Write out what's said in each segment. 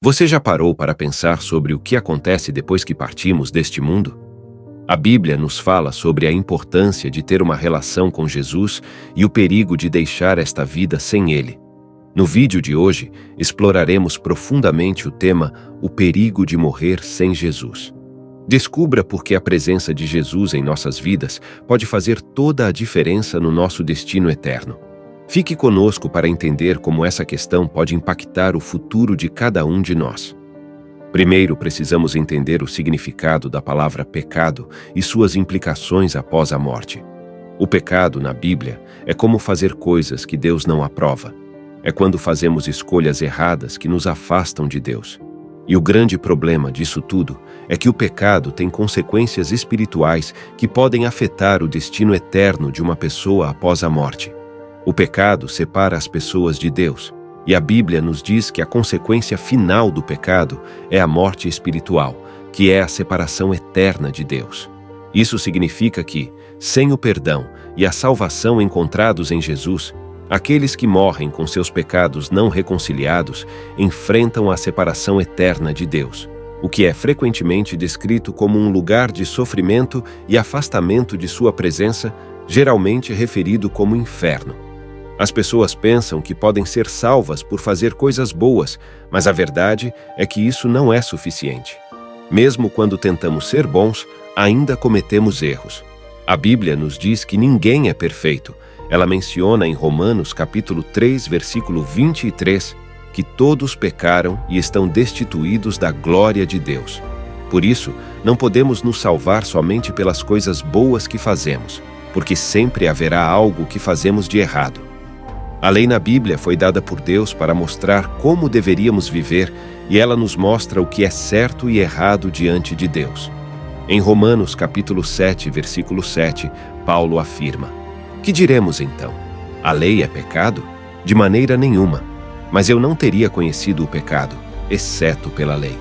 Você já parou para pensar sobre o que acontece depois que partimos deste mundo? A Bíblia nos fala sobre a importância de ter uma relação com Jesus e o perigo de deixar esta vida sem Ele. No vídeo de hoje, exploraremos profundamente o tema O perigo de morrer sem Jesus. Descubra por que a presença de Jesus em nossas vidas pode fazer toda a diferença no nosso destino eterno. Fique conosco para entender como essa questão pode impactar o futuro de cada um de nós. Primeiro, precisamos entender o significado da palavra pecado e suas implicações após a morte. O pecado, na Bíblia, é como fazer coisas que Deus não aprova. É quando fazemos escolhas erradas que nos afastam de Deus. E o grande problema disso tudo é que o pecado tem consequências espirituais que podem afetar o destino eterno de uma pessoa após a morte. O pecado separa as pessoas de Deus, e a Bíblia nos diz que a consequência final do pecado é a morte espiritual, que é a separação eterna de Deus. Isso significa que, sem o perdão e a salvação encontrados em Jesus, aqueles que morrem com seus pecados não reconciliados enfrentam a separação eterna de Deus, o que é frequentemente descrito como um lugar de sofrimento e afastamento de sua presença, geralmente referido como inferno. As pessoas pensam que podem ser salvas por fazer coisas boas, mas a verdade é que isso não é suficiente. Mesmo quando tentamos ser bons, ainda cometemos erros. A Bíblia nos diz que ninguém é perfeito. Ela menciona em Romanos capítulo 3, versículo 23, que todos pecaram e estão destituídos da glória de Deus. Por isso, não podemos nos salvar somente pelas coisas boas que fazemos, porque sempre haverá algo que fazemos de errado. A lei na Bíblia foi dada por Deus para mostrar como deveríamos viver e ela nos mostra o que é certo e errado diante de Deus. Em Romanos capítulo 7, versículo 7, Paulo afirma: "Que diremos então? A lei é pecado? De maneira nenhuma. Mas eu não teria conhecido o pecado, exceto pela lei.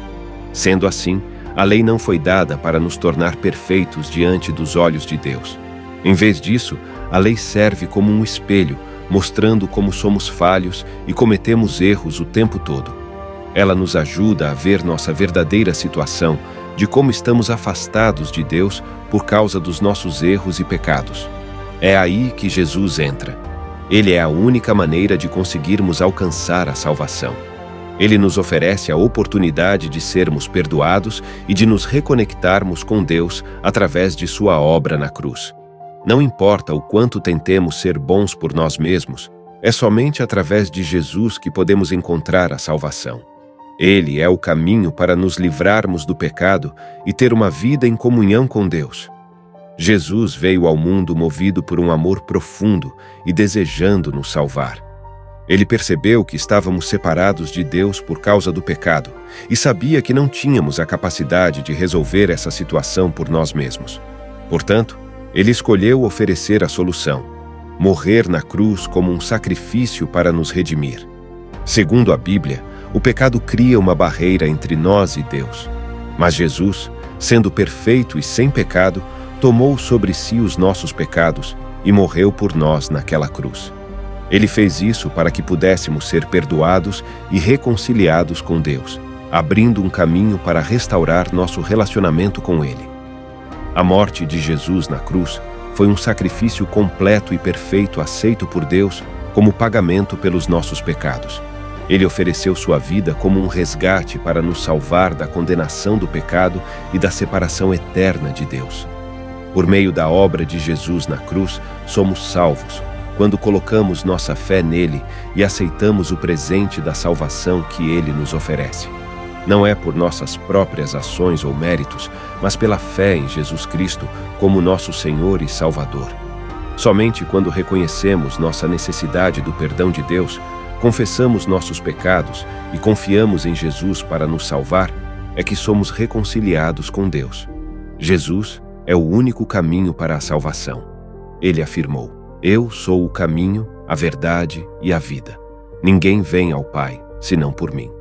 Sendo assim, a lei não foi dada para nos tornar perfeitos diante dos olhos de Deus. Em vez disso, a lei serve como um espelho, mostrando como somos falhos e cometemos erros o tempo todo. Ela nos ajuda a ver nossa verdadeira situação, de como estamos afastados de Deus por causa dos nossos erros e pecados. É aí que Jesus entra. Ele é a única maneira de conseguirmos alcançar a salvação. Ele nos oferece a oportunidade de sermos perdoados e de nos reconectarmos com Deus através de sua obra na cruz. Não importa o quanto tentemos ser bons por nós mesmos, é somente através de Jesus que podemos encontrar a salvação. Ele é o caminho para nos livrarmos do pecado e ter uma vida em comunhão com Deus. Jesus veio ao mundo movido por um amor profundo e desejando nos salvar. Ele percebeu que estávamos separados de Deus por causa do pecado e sabia que não tínhamos a capacidade de resolver essa situação por nós mesmos. Portanto, ele escolheu oferecer a solução: morrer na cruz como um sacrifício para nos redimir. Segundo a Bíblia, o pecado cria uma barreira entre nós e Deus. Mas Jesus, sendo perfeito e sem pecado, tomou sobre si os nossos pecados e morreu por nós naquela cruz. Ele fez isso para que pudéssemos ser perdoados e reconciliados com Deus, abrindo um caminho para restaurar nosso relacionamento com Ele. A morte de Jesus na cruz foi um sacrifício completo e perfeito aceito por Deus como pagamento pelos nossos pecados. Ele ofereceu sua vida como um resgate para nos salvar da condenação do pecado e da separação eterna de Deus. Por meio da obra de Jesus na cruz, somos salvos, quando colocamos nossa fé nele e aceitamos o presente da salvação que ele nos oferece. Não é por nossas próprias ações ou méritos, mas pela fé em Jesus Cristo como nosso Senhor e Salvador. Somente quando reconhecemos nossa necessidade do perdão de Deus, confessamos nossos pecados e confiamos em Jesus para nos salvar, é que somos reconciliados com Deus. Jesus é o único caminho para a salvação. Ele afirmou: "Eu sou o caminho, a verdade e a vida. Ninguém vem ao Pai, senão por mim."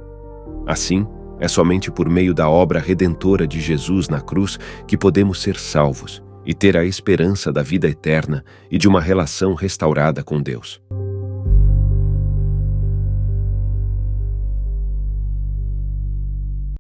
Assim, é somente por meio da obra redentora de Jesus na cruz que podemos ser salvos e ter a esperança da vida eterna e de uma relação restaurada com Deus.